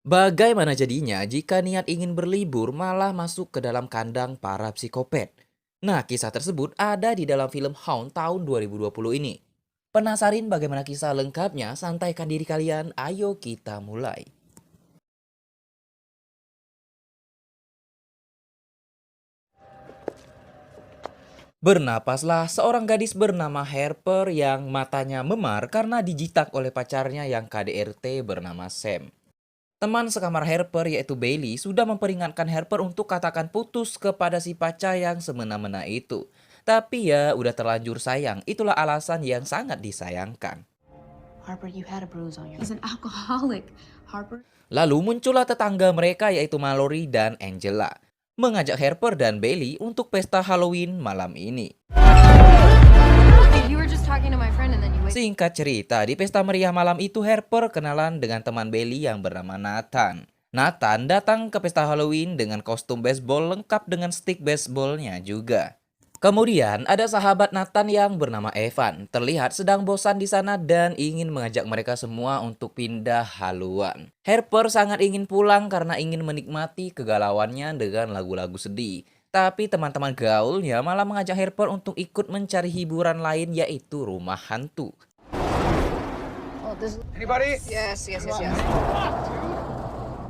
Bagaimana jadinya jika niat ingin berlibur malah masuk ke dalam kandang para psikopat? Nah, kisah tersebut ada di dalam film Hound tahun 2020 ini. Penasarin bagaimana kisah lengkapnya? Santaikan diri kalian, ayo kita mulai. Bernapaslah seorang gadis bernama Harper yang matanya memar karena dijitak oleh pacarnya yang KDRT bernama Sam. Teman sekamar Harper yaitu Bailey sudah memperingatkan Harper untuk katakan putus kepada si pacar yang semena-mena itu. Tapi ya udah terlanjur sayang, itulah alasan yang sangat disayangkan. Harper, you had a bruise on your. He's an alcoholic. Harper. Lalu muncullah tetangga mereka yaitu Mallory dan Angela. Mengajak Harper dan Bailey untuk pesta Halloween malam ini. You were just talking to my friend and then you wake. Singkat cerita, di pesta meriah malam itu Harper kenalan dengan teman Bailey yang bernama Nathan. Nathan datang ke pesta Halloween dengan kostum baseball lengkap dengan stick baseballnya juga. Kemudian ada sahabat Nathan yang bernama Evan, terlihat sedang bosan di sana dan ingin mengajak mereka semua untuk pindah haluan. Harper sangat ingin pulang karena ingin menikmati kegalauannya dengan lagu-lagu sedih. Tapi teman-teman gaulnya malah mengajak Harper untuk ikut mencari hiburan lain yaitu rumah hantu. Oh, this. Anybody? Yes.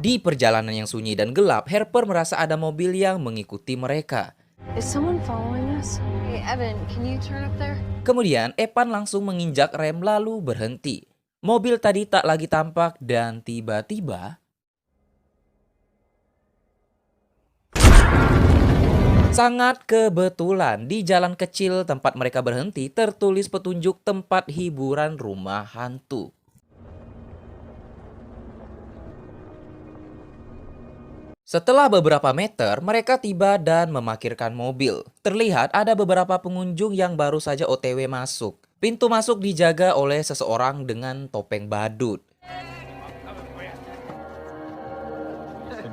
Di perjalanan yang sunyi dan gelap, Harper merasa ada mobil yang mengikuti mereka. Is someone following us? Hey, Evan, can you turn up there? Kemudian Evan langsung menginjak rem lalu berhenti. Mobil tadi tak lagi tampak dan tiba-tiba sangat kebetulan di jalan kecil tempat mereka berhenti tertulis petunjuk tempat hiburan rumah hantu. Setelah beberapa meter, mereka tiba dan memarkirkan mobil. Terlihat ada beberapa pengunjung yang baru saja OTW masuk. Pintu masuk dijaga oleh seseorang dengan topeng badut.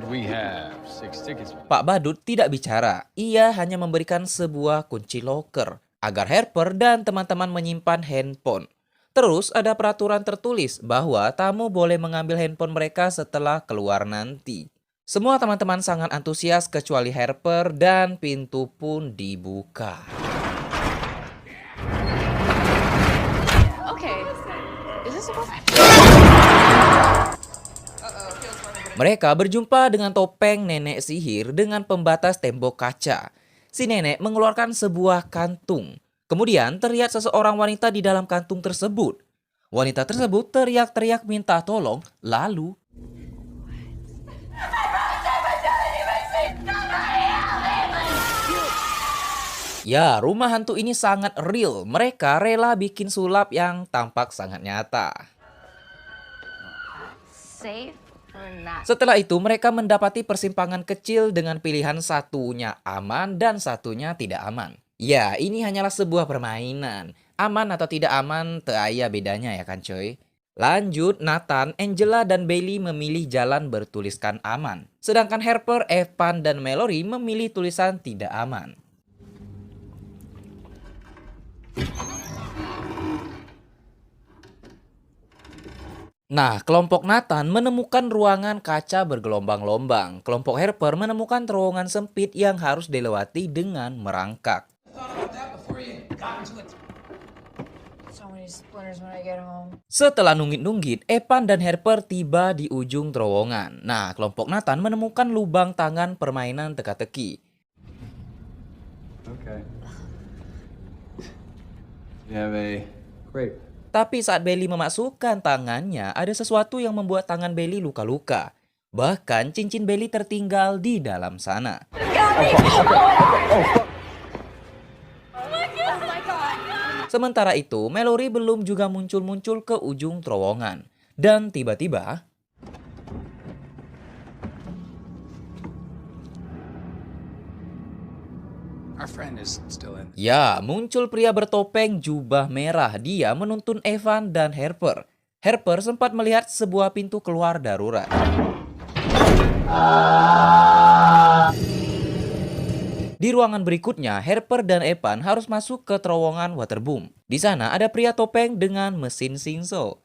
We have 6 tickets. Pak Badut tidak bicara, ia hanya memberikan sebuah kunci loker agar Harper dan teman-teman menyimpan handphone. Terus ada peraturan tertulis bahwa tamu boleh mengambil handphone mereka setelah keluar nanti. Semua teman-teman sangat antusias kecuali Harper dan pintu pun dibuka. Okay. Is this supposed to? Mereka berjumpa dengan topeng nenek sihir dengan pembatas tembok kaca. Si nenek mengeluarkan sebuah kantung. Kemudian terlihat seseorang wanita di dalam kantung tersebut. Wanita tersebut teriak-teriak minta tolong, lalu ya, rumah hantu ini sangat real. Mereka rela bikin sulap yang tampak sangat nyata. Safe or not? Setelah itu mereka mendapati persimpangan kecil dengan pilihan satunya aman dan satunya tidak aman. Ya, ini hanyalah sebuah permainan. Aman atau tidak aman, tak ada bedanya ya kan coy. Lanjut, Nathan, Angela, dan Bailey memilih jalan bertuliskan aman. Sedangkan Harper, Evan, dan Mallory memilih tulisan tidak aman. Nah, kelompok Nathan menemukan ruangan kaca bergelombang-lombang. Kelompok Harper menemukan terowongan sempit yang harus dilewati dengan merangkak. So many splinters when I get home. Setelah nunggit-nunggit, Evan dan Harper tiba di ujung terowongan. Nah, kelompok Nathan menemukan lubang tangan permainan teka-teki. Okay. You have a grape. Tapi saat Bailey memasukkan tangannya, ada sesuatu yang membuat tangan Bailey luka-luka. Bahkan cincin Bailey tertinggal di dalam sana. Sementara itu, Mallory belum juga muncul-muncul ke ujung terowongan. Dan tiba-tiba, Our friend is still in. ya, muncul pria bertopeng jubah merah. Dia menuntun Evan dan Harper. Harper sempat melihat sebuah pintu keluar darurat. Di ruangan berikutnya, Harper dan Evan harus masuk ke terowongan waterboom. Di sana ada pria topeng dengan mesin singso.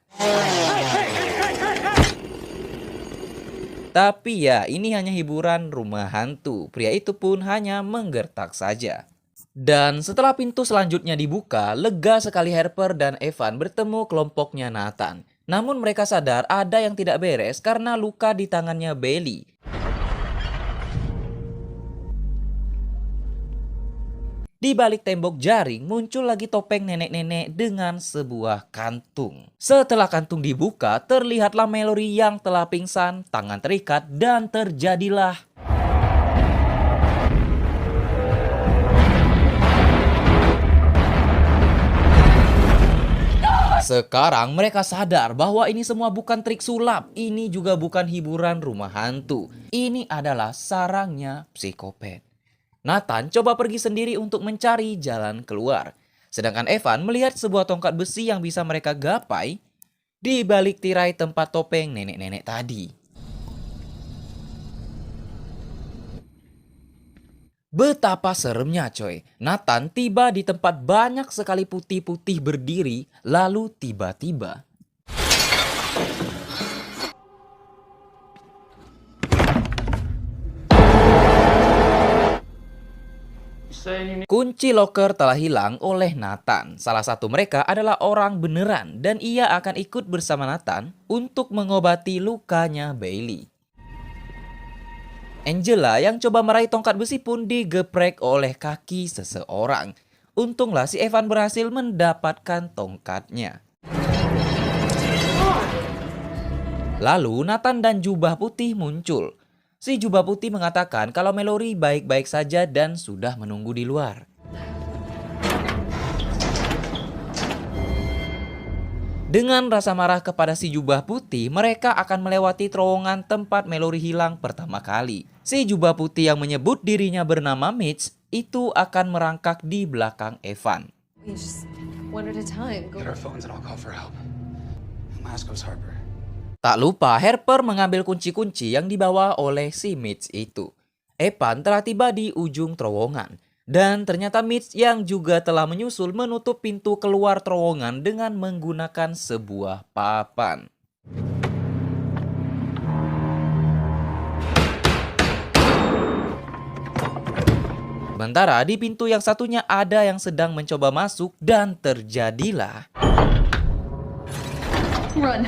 Tapi ya, ini hanya hiburan rumah hantu. Pria itu pun hanya menggertak saja. Dan setelah pintu selanjutnya dibuka, lega sekali Harper dan Evan bertemu kelompoknya Nathan. Namun mereka sadar ada yang tidak beres karena luka di tangannya Bailey. Di balik tembok jaring muncul lagi topeng nenek-nenek dengan sebuah kantung. Setelah kantung dibuka, terlihatlah Mallory yang telah pingsan, tangan terikat, dan terjadilah sekarang mereka sadar bahwa ini semua bukan trik sulap, ini juga bukan hiburan rumah hantu. Ini adalah sarangnya psikopat. Nathan coba pergi sendiri untuk mencari jalan keluar. Sedangkan Evan melihat sebuah tongkat besi yang bisa mereka gapai di balik tirai tempat topeng nenek-nenek tadi. Betapa seremnya coy. Nathan tiba di tempat banyak sekali putih-putih berdiri, lalu tiba-tiba kunci loker telah hilang oleh Nathan. Salah satu mereka adalah orang beneran dan ia akan ikut bersama Nathan untuk mengobati lukanya Bailey. Angela yang coba meraih tongkat besi pun digeprek oleh kaki seseorang. Untunglah si Evan berhasil mendapatkan tongkatnya. Lalu Nathan dan jubah putih muncul. Si jubah putih mengatakan kalau Mallory baik-baik saja dan sudah menunggu di luar. Dengan rasa marah kepada si jubah putih, mereka akan melewati terowongan tempat Mallory hilang pertama kali. Si jubah putih yang menyebut dirinya bernama Mitch itu akan merangkak di belakang Evan. Just one at a time. Get our phones and I'll call for help. Last goes Harper. Tak lupa Harper mengambil kunci-kunci yang dibawa oleh si Mitch itu. Evan telah tiba di ujung terowongan. Dan ternyata Mitch yang juga telah menyusul menutup pintu keluar terowongan dengan menggunakan sebuah papan. Sementara di pintu yang satunya ada yang sedang mencoba masuk dan terjadilah Run.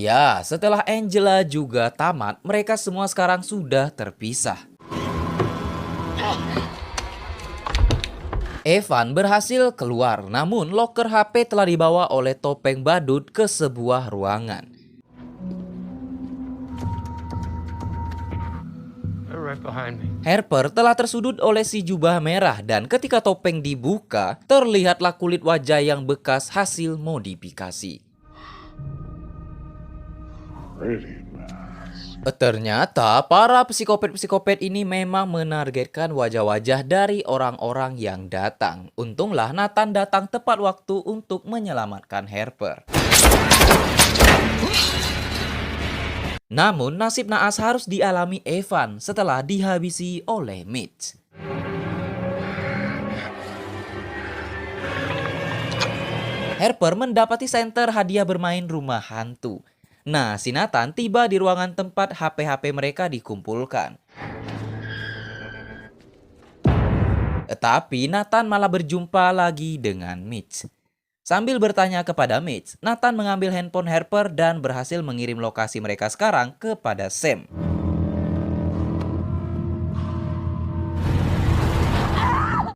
ya, setelah Angela juga tamat, mereka semua sekarang sudah terpisah. Evan berhasil keluar, namun loker HP telah dibawa oleh topeng badut ke sebuah ruangan. They're right behind me. Harper telah tersudut oleh si jubah merah dan ketika topeng dibuka, terlihatlah kulit wajah yang bekas hasil modifikasi. Ternyata para psikopat-psikopat ini memang menargetkan wajah-wajah dari orang-orang yang datang. Untunglah Nathan datang tepat waktu untuk menyelamatkan Harper. Namun nasib naas harus dialami Evan setelah dihabisi oleh Mitch. Harper mendapati senter hadiah bermain rumah hantu. Nah, si Nathan tiba di ruangan tempat HP-HP mereka dikumpulkan. Tetapi Nathan malah berjumpa lagi dengan Mitch. Sambil bertanya kepada Mitch, Nathan mengambil handphone Harper dan berhasil mengirim lokasi mereka sekarang kepada Sam.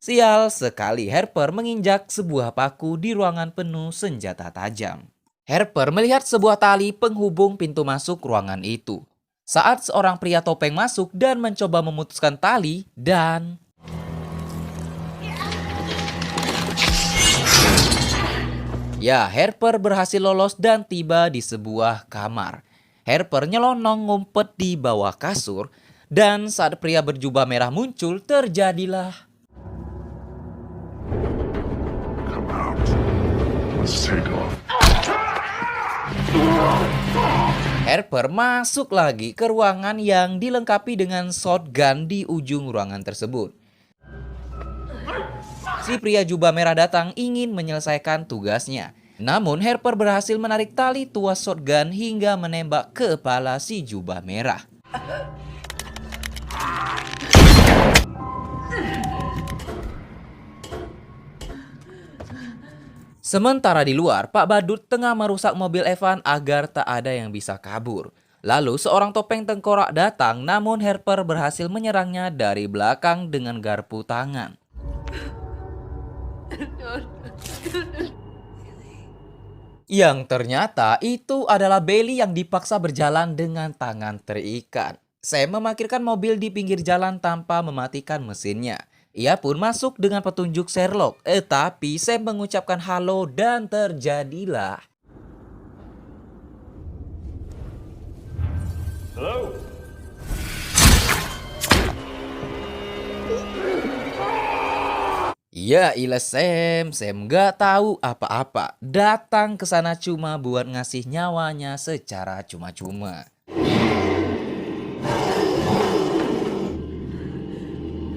Sial sekali, Harper menginjak sebuah paku di ruangan penuh senjata tajam. Harper melihat sebuah tali penghubung pintu masuk ruangan itu. Saat seorang pria topeng masuk dan mencoba memutuskan tali dan... ya, Harper berhasil lolos dan tiba di sebuah kamar. Harper nyelonong ngumpet di bawah kasur dan saat pria berjubah merah muncul terjadilah... Come out. Let's take off. Harper masuk lagi ke ruangan yang dilengkapi dengan shotgun di ujung ruangan tersebut. Si pria jubah merah datang ingin menyelesaikan tugasnya. Namun Harper berhasil menarik tali tuas shotgun hingga menembak kepala si jubah merah. Sementara di luar, Pak Badut tengah merusak mobil Evan agar tak ada yang bisa kabur. Lalu seorang topeng tengkorak datang, namun Harper berhasil menyerangnya dari belakang dengan garpu tangan. Yang ternyata itu adalah Bailey yang dipaksa berjalan dengan tangan terikat. Sam memarkirkan mobil di pinggir jalan tanpa mematikan mesinnya. Ia pun masuk dengan petunjuk Sherlock. Tapi Sam mengucapkan halo dan terjadilah. Hello? Ya ilah Sam gak tahu apa-apa. Datang ke sana cuma buat ngasih nyawanya secara cuma-cuma.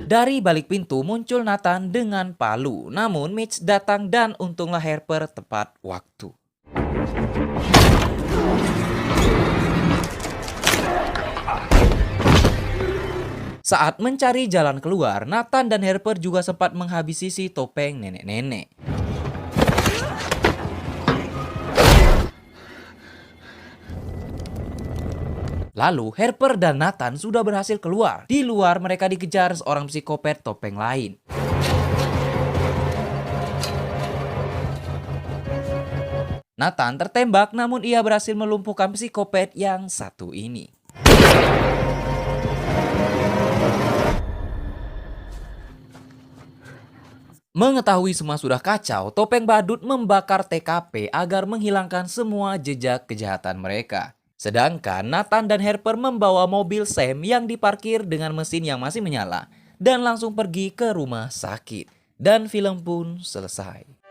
Dari balik pintu muncul Nathan dengan palu. Namun Mitch datang dan untunglah Harper tepat waktu. Saat mencari jalan keluar, Nathan dan Harper juga sempat menghabisi si topeng nenek-nenek. Lalu Harper dan Nathan sudah berhasil keluar. Di luar mereka dikejar seorang psikopat topeng lain. Nathan tertembak namun ia berhasil melumpuhkan psikopat yang satu ini. Mengetahui semua sudah kacau, topeng badut membakar TKP agar menghilangkan semua jejak kejahatan mereka. Sedangkan Nathan dan Harper membawa mobil Sam yang diparkir dengan mesin yang masih menyala dan langsung pergi ke rumah sakit. Dan film pun selesai.